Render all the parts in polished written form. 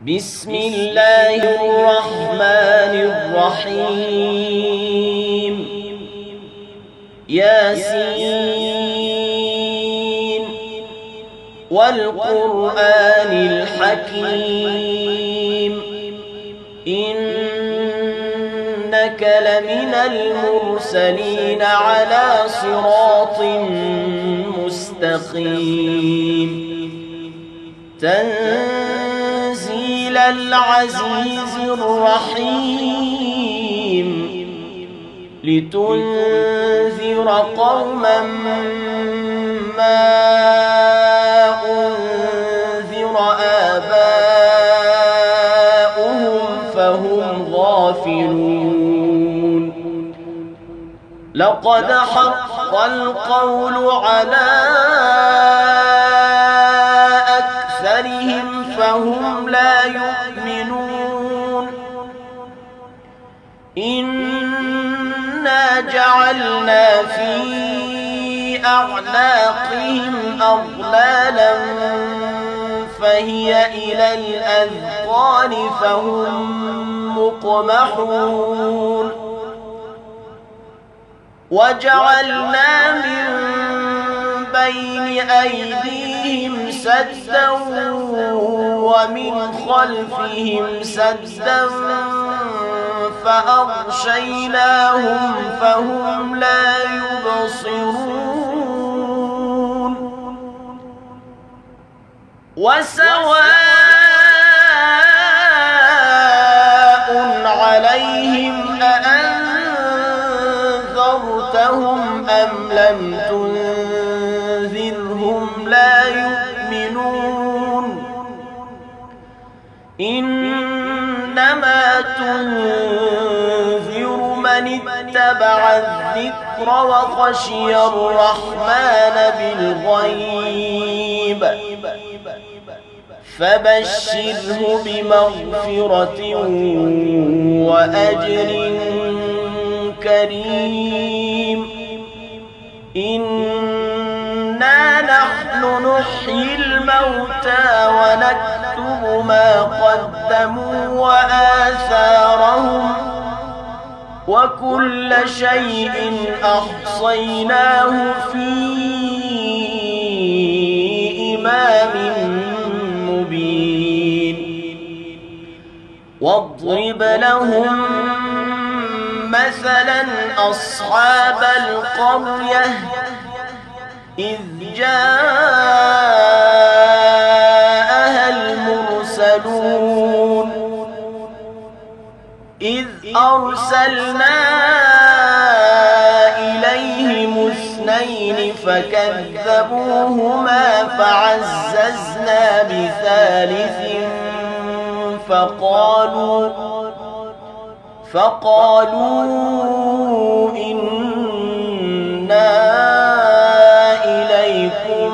بسم الله الرحمن الرحيم ياسين والقرآن الحكيم إنك لمن المرسلين على صراط مستقيم تنزيل العزيز الرحيم لتنذر قوما ما أنذر آباؤهم فهم غافلون لقد حق القول على أكثرهم فهم لا يؤمنون إنا جعلنا في أعناقهم أغلالا فهي إلى الأذقان فهم مقمحون وجعلنا من بين أيديهم سدا ومن خلفهم سدا فأغشيناهم فهم لا يبصرون وسواء عليهم أأنذرتهم أم لم تنذرهم لا يؤمنون إنما تنذر من اتبع الذكر وخشي الرحمن بالغيب فبشره بمغفرة وأجر كريم إنا نحن نحيي الموتى ونكتب ما قدموا وآثارهم وكل شيء أحصيناه في إمام مبين واضرب لهم مثلا أصحاب القرية إذ جاءها المرسلون إذ أرسلنا إليهم اثنين فكذبوهما فعززنا بثالث فقالوا إنا إليكم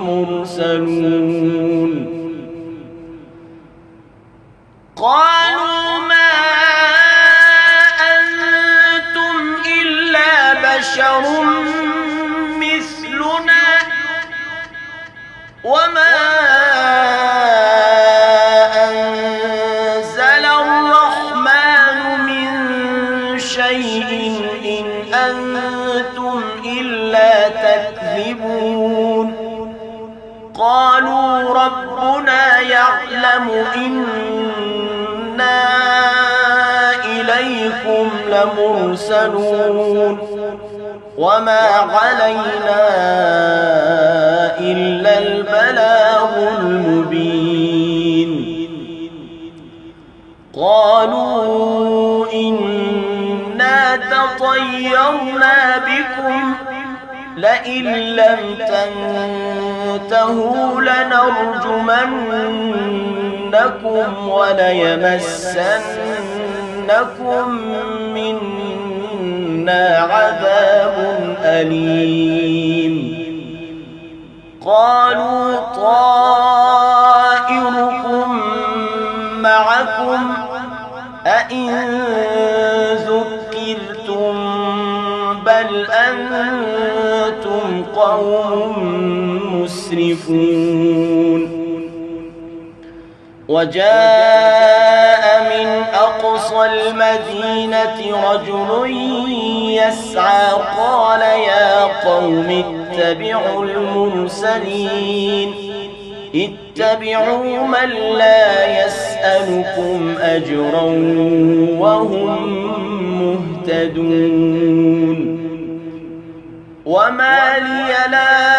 مرسلون قالوا ما أنتم إلا بشر مثلنا وما أنزل الرحمن من شيء إن أنتم إلا تكذبون قالوا ربنا يعلم إنا إليكم لمرسلون وما علينا إلا البلاغ المبين قالوا إنا تطيرنا بكم لئن لم تنتهوا لنرجمنكم وليمسنكم منا عذاب أليم قالوا طائركم معكم أئن ذكرتم بل أنتم قوم مسرفون وجاء من أقصى المدينة رجل يسعى قال يا قوم اتبعوا المرسلين اتبعوا من لا يسألكم أجرا وهم مهتدون وما لي لا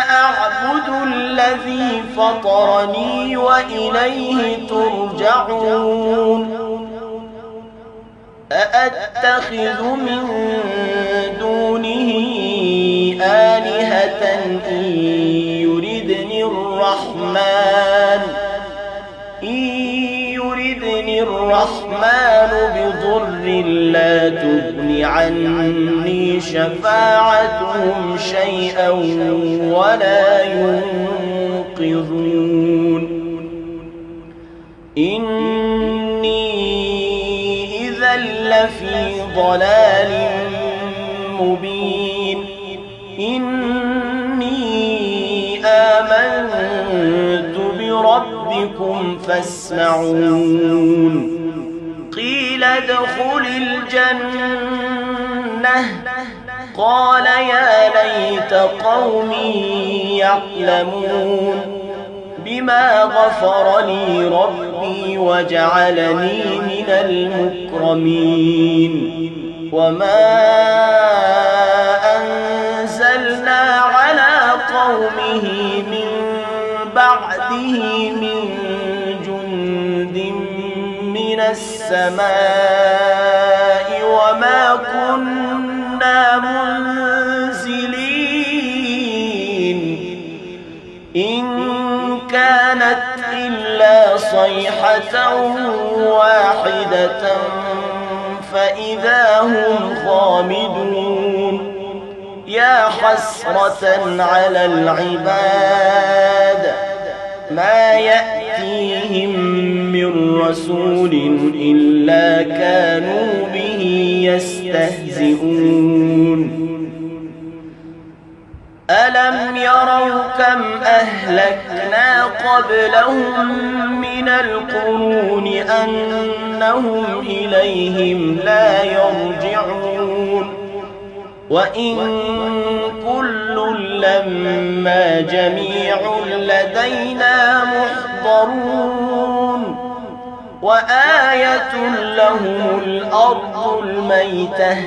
أعبد الذي فطرني وإليه ترجعون أأتخذ من دونه آلهة إن يردني الرحمن بضر لا تغن عني شفاعتهم شيئا ولا ينقذون إني إذا لفي ضلال مبين إني آمنت بربكم فاسمعون قيل ادخل الجنة قال يا ليت قومي يعلمون بما غفر لي ربي وجعلني من المكرمين وما أنزلنا على قومه من بعده من جند من السماء وما كنا منزلين إن كانت إلا صيحة واحدة فإذا هم خامدون يا حسرة على العباد ما يأتيهم من رسول إلا كانوا به يستهزئون ألم يروا كم أهلكنا قبلهم من القرون أنهم إليهم لا يرجعون وإن كل لما جميع لدينا محضرون وآية لهم الأرض الميتة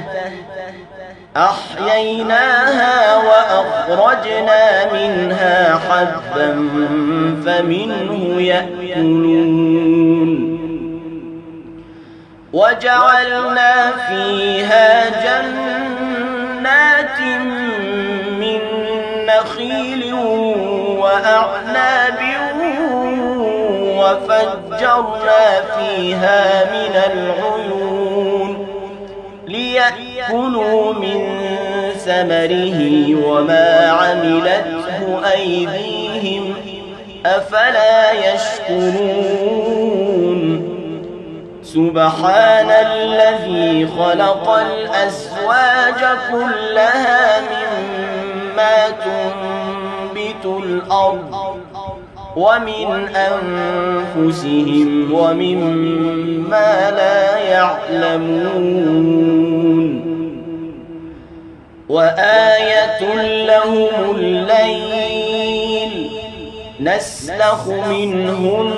أحييناها وأخرجنا منها حبا فمنه يأكلون وجعلنا فيها جنات من نخيل وأعناب وفجرنا فيها من العيون ليأكلوا من ثمره وما عملته أيديهم أفلا يشكرون سبحان الذي خلق الأزواج كلها مما تنبت الأرض ومن أنفسهم ومما لا يعلمون وآية لهم الليل نسلخ منه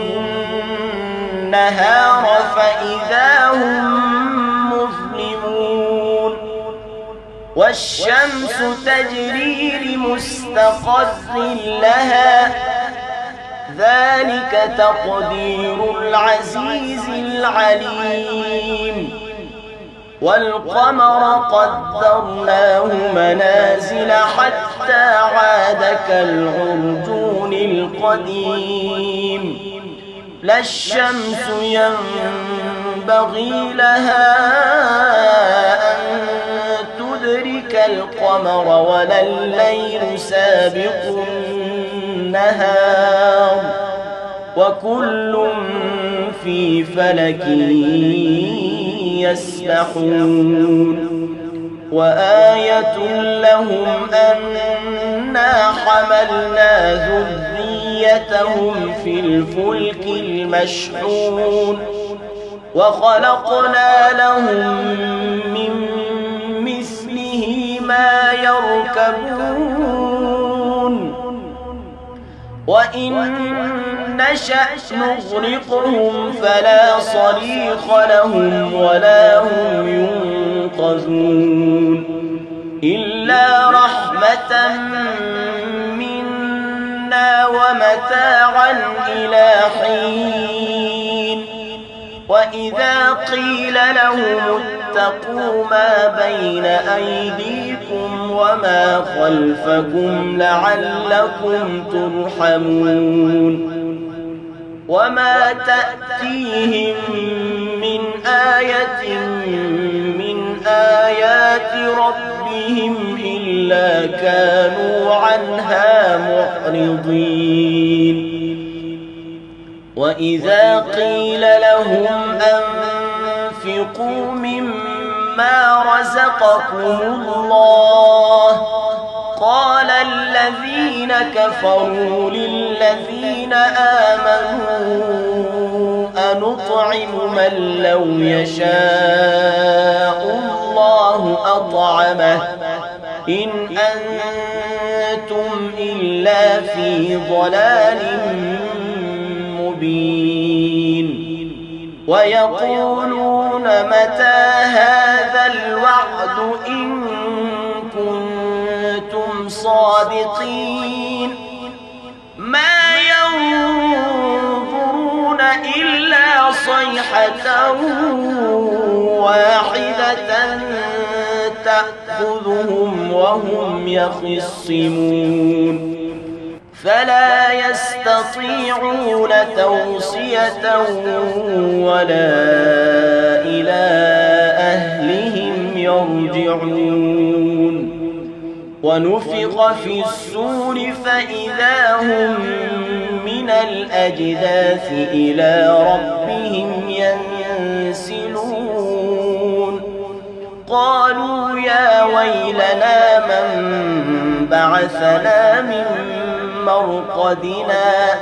النهار فإذا هم مظلمون والشمس تجري لمستقر لها ذلك تقدير العزيز العليم والقمر قدرناه منازل حتى عاد كالعرجون القديم لا الشمس ينبغي لها أن تدرك القمر ولا الليل سابق النهار وكل في فلك يسبحون وآية لهم أنا حملنا ذريتهم وذريتهم في الفلك المشحون وخلقنا لهم من مثله ما يركبون وإن نشأ نغرقهم فلا صريخ لهم ولا هم ينقذون إلا رحمة منا ومتاعا إلى حين وإذا قيل لهم اتقوا ما بين أيديكم وما خلفكم لعلكم ترحمون وما تأتيهم من آية من آيات ربهم إلا كانوا عنها معرضين وإذا قيل لهم أنفقوا مما رزقكم الله قال الذين كفروا للذين آمنوا أنطعم من لو يشاء الله أطعمه إن أنتم إلا في ضلال مبين ويقولون متى هذا الوعد إن كنتم صادقين ما ينظرون إلا صيحة واحدة تأخذهم وهم يخصمون فلا يستطيعون توصية ولا إلى أهلهم يرجعون ونفخ في الصور فإذا هم من الأجداث إلى ربهم ينسلون قالوا يا ويلنا من بعثنا من مرقدنا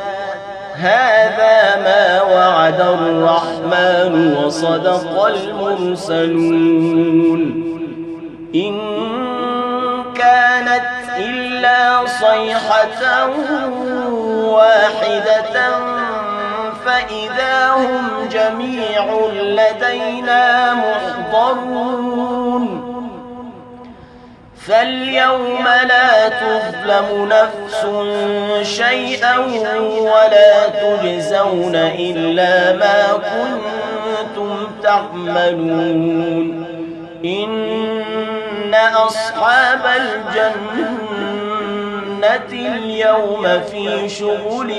هذا ما وعد الرحمن وصدق المرسلون إن كانت إلا صيحة واحدة فإذا هم جميع لدينا محضرون فاليوم لا تظلم نفس شيئا ولا تجزون إلا ما كنتم تعملون إن أصحاب الجنة اليوم في شغل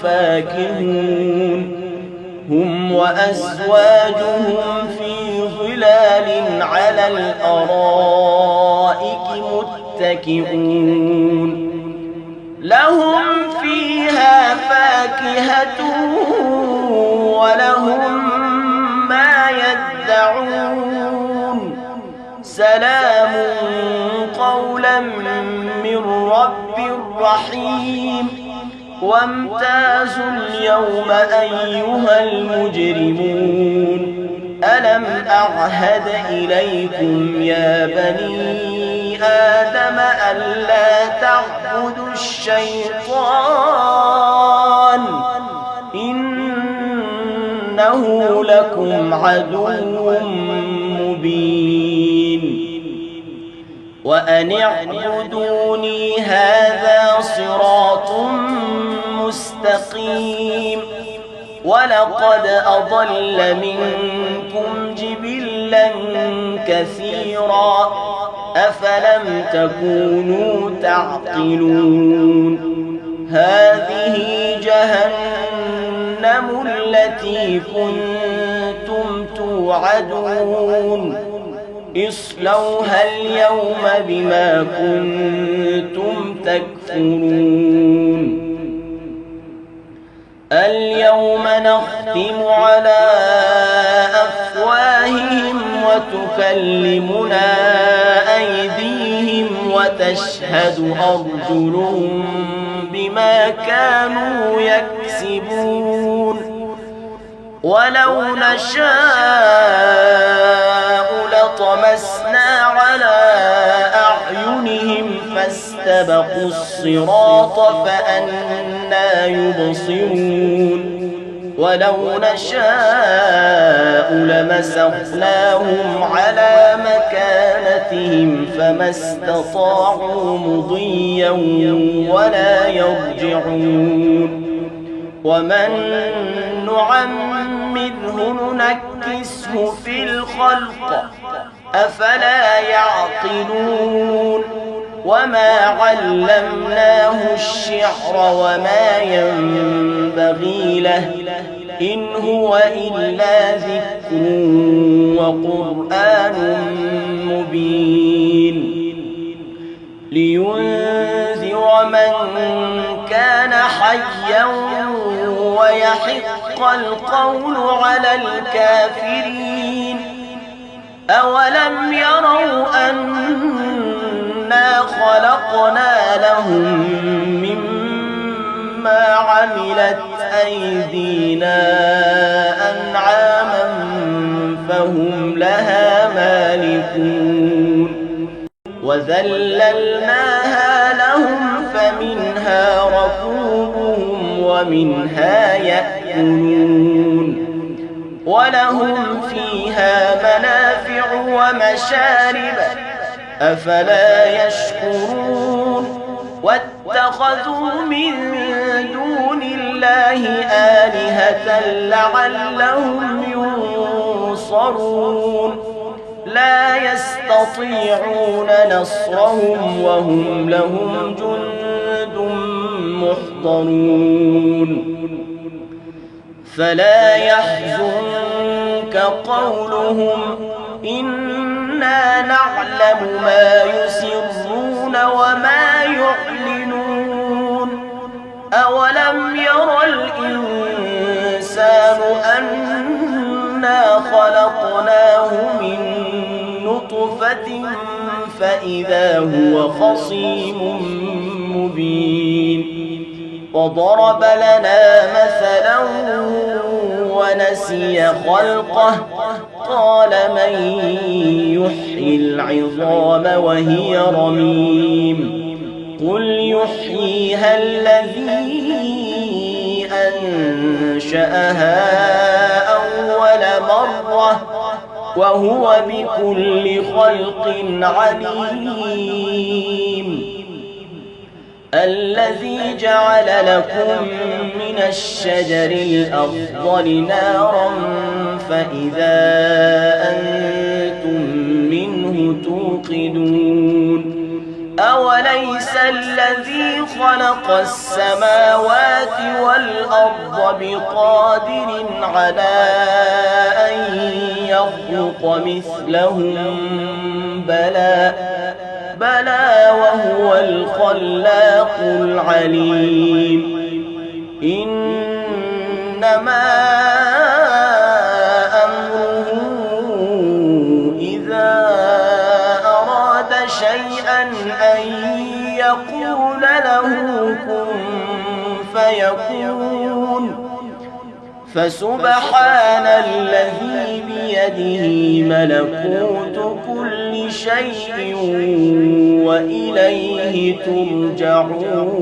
فاكهون هم وأزواجهم في ظلال على الأرائك متكئون لهم فيها فاكهة ولهم ما يدعون سلام قولا من رب رحيم وامتازوا اليوم أيها المجرمون ألم أعهد إليكم يا بني آدم ألا تعبدوا الشيطان إنه لكم عدو مبين وأن اعبدوني هذا صراط مستقيم ولقد أضل منكم جبلا كثيرا أفلم تكونوا تعقلون هذه جهنم التي كنتم توعدون اصلوها اليوم بما كنتم تكفرون اليوم نختم على أفواههم وتكلمنا أيديهم وتشهد أرجلهم بما كانوا يكسبون ولو نشاء لطمسنا على أعينهم فاستبقوا الصراط فأنى يبصرون ولو نشاء لمسخناهم على مكانتهم فما استطاعوا مضيا ولا يرجعون ومن نعمره ننكسه في الخلق أفلا يعقلون وما علمناه الشعر وما ينبغي له إن هو إلا ذكر وقرآن مبين لينذر من كان حيا ويحق القول على الكافرين أولم يروا أنا خلقنا لهم مما عملت أيدينا أنعاما فهم لها مالكون وذللناها لهم فمنها ركوبهم ومنها يأكلون ولهم فيها منافع ومشارب أفلا يشكرون واتخذوا من دون الله آلهة لعلهم ينصرون لا يستطيعون نصرهم وهم لهم جند محضرون فلا يحزنك قولهم إنا نعلم ما يسرون وما يعلنون أولم ير الإنسان أنا خلقناه من نطفة فإذا هو خصيم مبين وضرب لنا مثلا ونسي خلقه قال من يحيي العظام وهي رميم قل يحييها الذي أنشأها أول مرة وهو بكل خلق عليم الذي جعل لكم من الشجر الأخضر نارا فإذا أنتم منه توقدون أوليس الذي خلق السماوات والأرض بقادر على أن يخلق مثلهم بلى وهو الخلاق العليم إنما أمره إذا أراد شيئا أن يقول له كن فيكون فسبحان الذي بيده ملكوت كل شيء وإليه ترجعون